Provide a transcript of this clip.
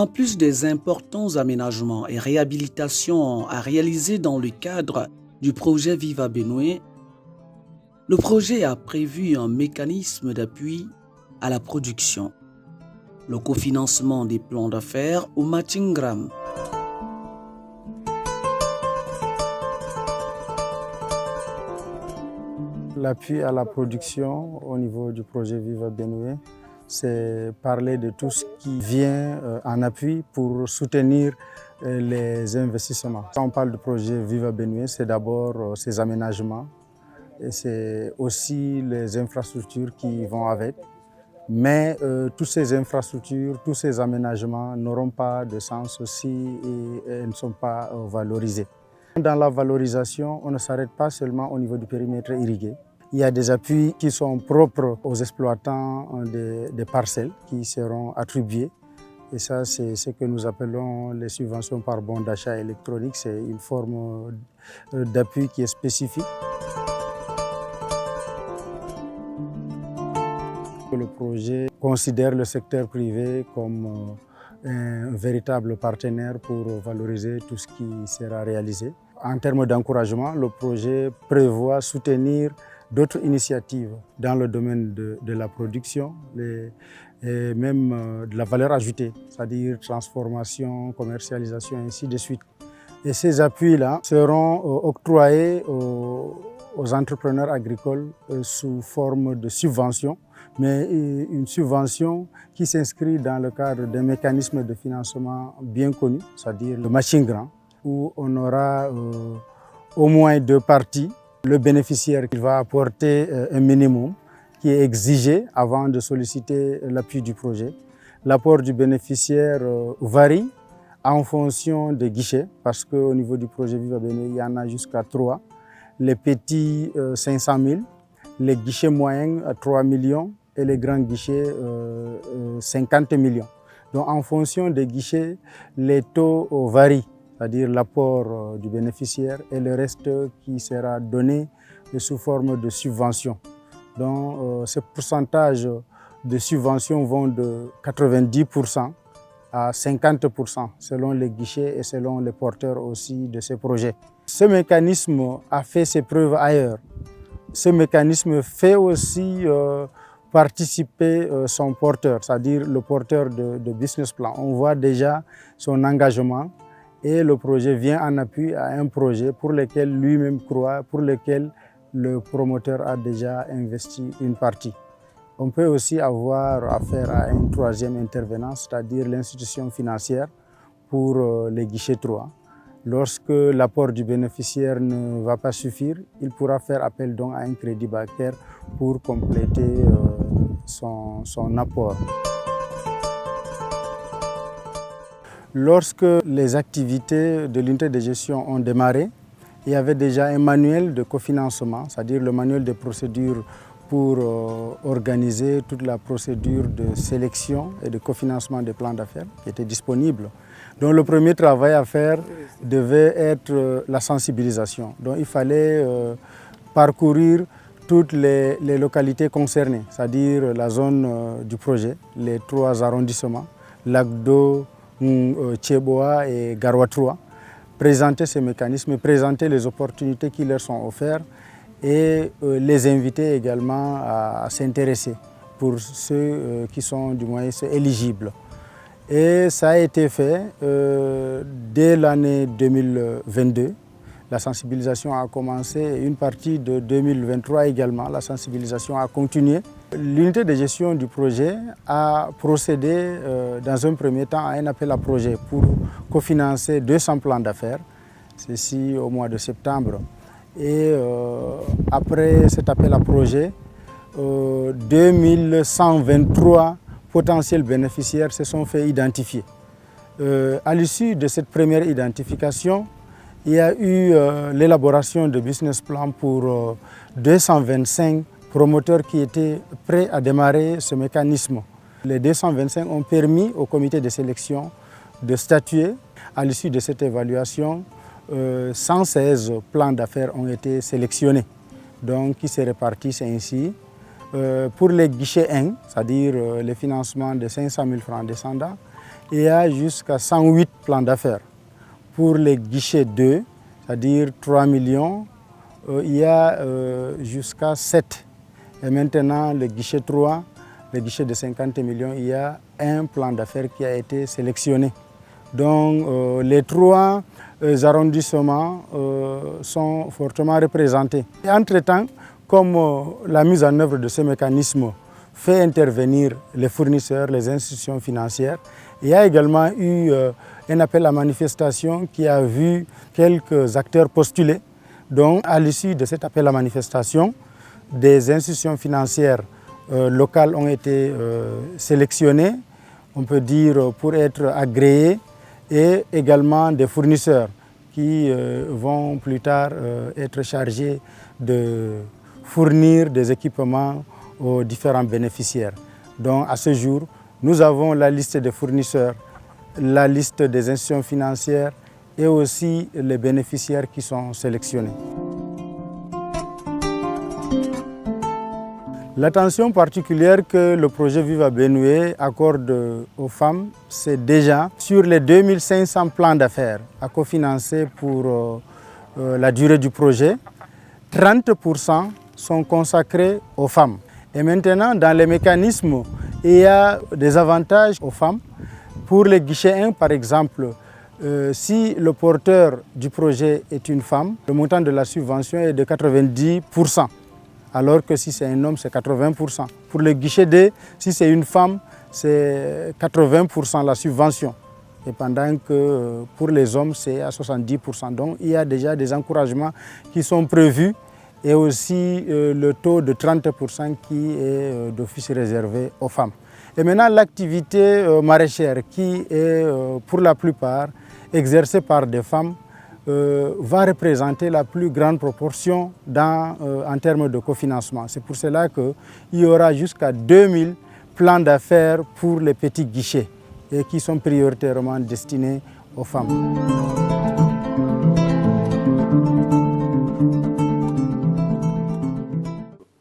En plus des importants aménagements et réhabilitations à réaliser dans le cadre du projet Viva Benue, le projet a prévu un mécanisme d'appui à la production, le cofinancement des plans d'affaires ou matching-gram. L'appui à la production au niveau du projet Viva Benue, c'est parler de tout ce qui vient en appui pour soutenir les investissements. Quand on parle du projet Viva Benue, c'est d'abord ces aménagements et c'est aussi les infrastructures qui vont avec. Mais toutes ces infrastructures, tous ces aménagements n'auront pas de sens si elles ne sont pas valorisées. Dans la valorisation, on ne s'arrête pas seulement au niveau du périmètre irrigué. Il y a des appuis qui sont propres aux exploitants des parcelles qui seront attribués. Et ça, c'est ce que nous appelons les subventions par bon d'achat électronique. C'est une forme d'appui qui est spécifique. Le projet considère le secteur privé comme un véritable partenaire pour valoriser tout ce qui sera réalisé. En termes d'encouragement, le projet prévoit soutenir d'autres initiatives dans le domaine de la production et même de la valeur ajoutée, c'est-à-dire transformation, commercialisation, ainsi de suite. Et ces appuis-là seront octroyés aux entrepreneurs agricoles sous forme de subventions, mais une subvention qui s'inscrit dans le cadre d'un mécanisme de financement bien connu, c'est-à-dire le matching-gram, où on aura au moins deux parties. Le bénéficiaire qui va apporter un minimum qui est exigé avant de solliciter l'appui du projet. L'apport du bénéficiaire varie en fonction des guichets, parce qu'au niveau du projet Viva Benue, il y en a jusqu'à 3. Les petits 500 000, les guichets moyens à 3 millions et les grands guichets 50 millions. Donc en fonction des guichets, les taux varient, c'est-à-dire l'apport du bénéficiaire et le reste qui sera donné sous forme de subvention. Donc ces pourcentages de subvention vont de 90% à 50% selon les guichets et selon les porteurs aussi de ces projets. Ce mécanisme a fait ses preuves ailleurs. Ce mécanisme fait aussi participer son porteur, c'est-à-dire le porteur de business plan. On voit déjà son engagement et le projet vient en appui à un projet pour lequel lui-même croit, pour lequel le promoteur a déjà investi une partie. On peut aussi avoir affaire à un troisième intervenant, c'est-à-dire l'institution financière pour les guichets 3. Lorsque l'apport du bénéficiaire ne va pas suffire, il pourra faire appel donc à un crédit bancaire pour compléter son apport. Lorsque les activités de l'unité de gestion ont démarré, il y avait déjà un manuel de cofinancement, c'est-à-dire le manuel de procédure pour organiser toute la procédure de sélection et de cofinancement des plans d'affaires qui était disponible. Donc le premier travail à faire devait être la sensibilisation. Donc il fallait parcourir toutes les localités concernées, c'est-à-dire la zone du projet, les 3 arrondissements, Lagdo, Tcheboa et Garoua, présenter ces mécanismes, présenter les opportunités qui leur sont offertes et les inviter également à s'intéresser pour ceux qui sont du moins éligibles. Et ça a été fait dès l'année 2022. La sensibilisation a commencé et une partie de 2023 également, la sensibilisation a continué. L'unité de gestion du projet a procédé dans un premier temps à un appel à projet pour cofinancer 200 plans d'affaires, ceci au mois de septembre. Et après cet appel à projet, 2123 potentiels bénéficiaires se sont fait identifier. À l'issue de cette première identification, il y a eu l'élaboration de business plan pour 225 promoteurs qui étaient prêts à démarrer ce mécanisme. Les 225 ont permis au comité de sélection de statuer. À l'issue de cette évaluation, 116 plans d'affaires ont été sélectionnés, donc qui se répartissent ainsi. Pour les guichets 1, c'est-à-dire les financements de 500 000 francs descendants, il y a jusqu'à 108 plans d'affaires. Pour les guichets 2, c'est-à-dire 3 millions, il y a jusqu'à 7. Et maintenant, le guichet 3, le guichet de 50 millions, il y a un plan d'affaires qui a été sélectionné. Donc les 3 arrondissements sont fortement représentés. Entre-temps, comme la mise en œuvre de ce mécanisme fait intervenir les fournisseurs, les institutions financières, il y a également eu un appel à manifestation qui a vu quelques acteurs postuler. Donc à l'issue de cet appel à manifestation, des institutions financières locales ont été sélectionnées, on peut dire pour être agréées, et également des fournisseurs qui vont plus tard être chargés de fournir des équipements aux différents bénéficiaires. Donc à ce jour, nous avons la liste des fournisseurs, la liste des institutions financières et aussi les bénéficiaires qui sont sélectionnés. L'attention particulière que le projet Viva Benoué accorde aux femmes, c'est déjà sur les 2500 plans d'affaires à cofinancer pour la durée du projet, 30% sont consacrés aux femmes. Et maintenant, dans les mécanismes, il y a des avantages aux femmes. Pour les guichets 1, par exemple, si le porteur du projet est une femme, le montant de la subvention est de 90%. Alors que si c'est un homme, c'est 80%. Pour le guichet D, si c'est une femme, c'est 80% la subvention. Et pendant que pour les hommes, c'est à 70%. Donc il y a déjà des encouragements qui sont prévus et aussi le taux de 30% qui est d'office réservé aux femmes. Et maintenant, l'activité maraîchère qui est pour la plupart exercée par des femmes va représenter la plus grande proportion en termes de cofinancement. C'est pour cela qu'il y aura jusqu'à 2000 plans d'affaires pour les petits guichets et qui sont prioritairement destinés aux femmes.